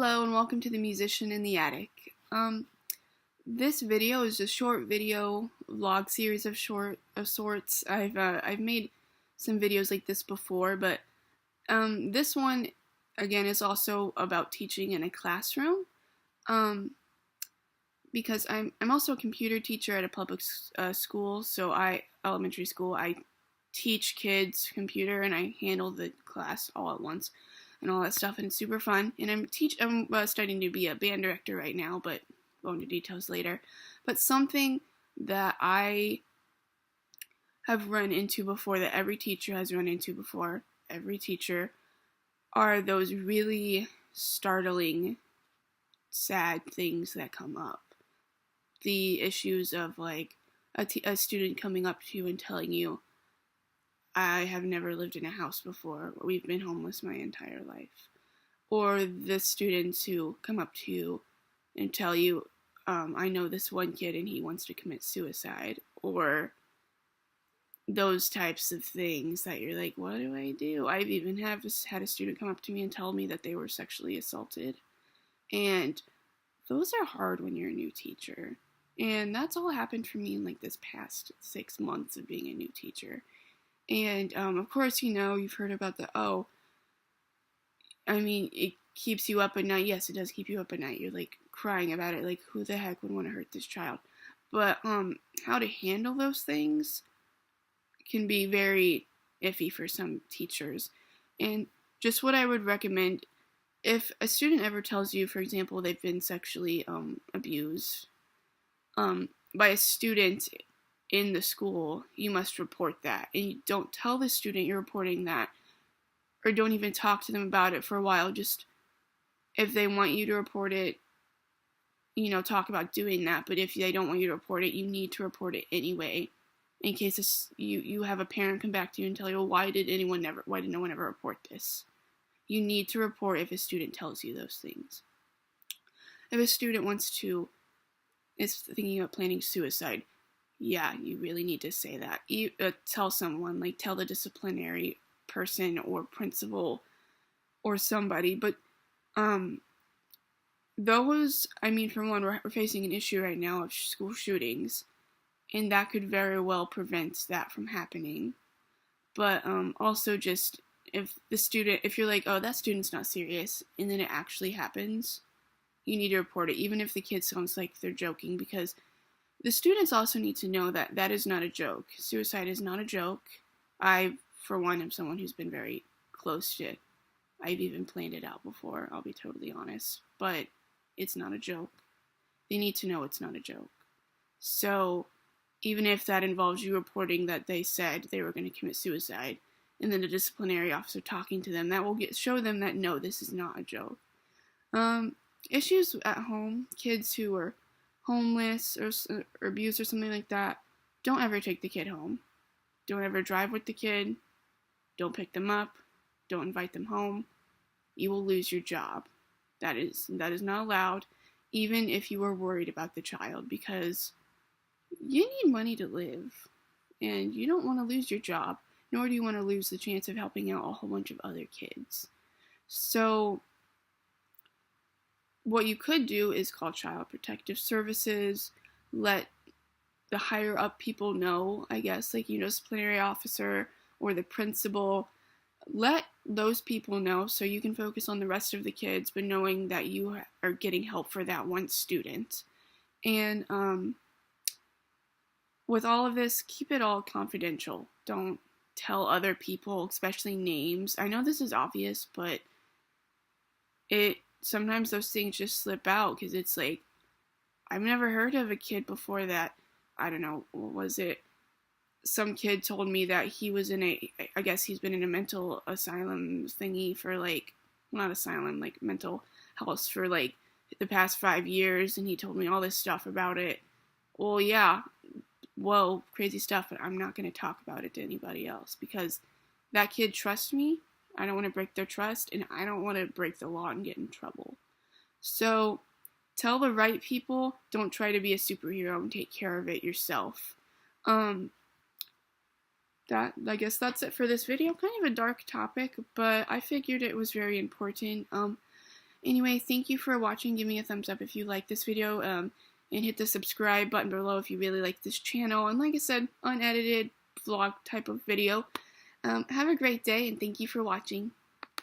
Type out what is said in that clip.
Hello and welcome to The Musician in the Attic. This video is a short video vlog series of sorts. I've made some videos like this before, but this one again is also about teaching in a classroom. Because I'm also a computer teacher at a public school, so elementary school. I teach kids computer and I handle the class all at once and all that stuff, and it's super fun. And I'm studying to be a band director right now, but go into details later. But something that I have run into before, that every teacher has run into before, are those really startling, sad things that come up. The issues of like a student coming up to you and telling you, I have never lived in a house before, or we've been homeless my entire life. Or the students who come up to you and tell you, I know this one kid and he wants to commit suicide. Or those types of things that you're like, what do I do? I've even had a student come up to me and tell me that they were sexually assaulted. And those are hard when you're a new teacher. And that's all happened for me in like this past 6 months of being a new teacher. And, of course, you've heard about it keeps you up at night. Yes, it does keep you up at night. You're, like, crying about it. Like, who the heck would want to hurt this child? But, how to handle those things can be very iffy for some teachers. And just what I would recommend, if a student ever tells you, for example, they've been sexually abused by a student in the school, you must report that. And you don't tell the student you're reporting that, or don't even talk to them about it for a while. Just, if they want you to report it, talk about doing that. But if they don't want you to report it, you need to report it anyway, in case you have a parent come back to you and tell you, well, why did no one ever report this? You need to report if a student tells you those things. If a student is thinking about planning suicide, yeah, you really need to say that. Tell someone, like tell the disciplinary person or principal or somebody. But for one, we're facing an issue right now of school shootings, and that could very well prevent that from happening. But also just if you're like, oh, that student's not serious, and then it actually happens, you need to report it, even if the kid sounds like they're joking, because the students also need to know that that is not a joke. Suicide is not a joke. I, for one, am someone who's been very close to it. I've even planned it out before, I'll be totally honest. But it's not a joke. They need to know it's not a joke. So, even if that involves you reporting that they said they were going to commit suicide, and then a disciplinary officer talking to them, that will show them that, no, this is not a joke. Issues at home, kids who are homeless or abused or something like that, don't ever take the kid home. Don't ever drive with the kid. Don't pick them up. Don't invite them home. You will lose your job. That is not allowed, even if you are worried about the child, because you need money to live, and you don't want to lose your job, nor do you want to lose the chance of helping out a whole bunch of other kids. So what you could do is call Child Protective Services, let the higher up people know, I guess, like, disciplinary officer or the principal. Let those people know so you can focus on the rest of the kids, but knowing that you are getting help for that one student. And with all of this, keep it all confidential. Don't tell other people, especially names. I know this is obvious, but sometimes those things just slip out, because it's like, I've never heard of a kid before that, I don't know, what was it? Some kid told me that he was I guess he's been in a mental asylum thingy for not asylum, mental health for the past 5 years, and he told me all this stuff about it. Well, yeah, whoa, crazy stuff, but I'm not going to talk about it to anybody else, because that kid trusts me. I don't want to break their trust, and I don't want to break the law and get in trouble. So, tell the right people. Don't try to be a superhero and take care of it yourself. I guess that's it for this video. Kind of a dark topic, but I figured it was very important. Anyway, thank you for watching. Give me a thumbs up if you like this video, and hit the subscribe button below if you really like this channel. And like I said, unedited vlog type of video. Have a great day, and thank you for watching.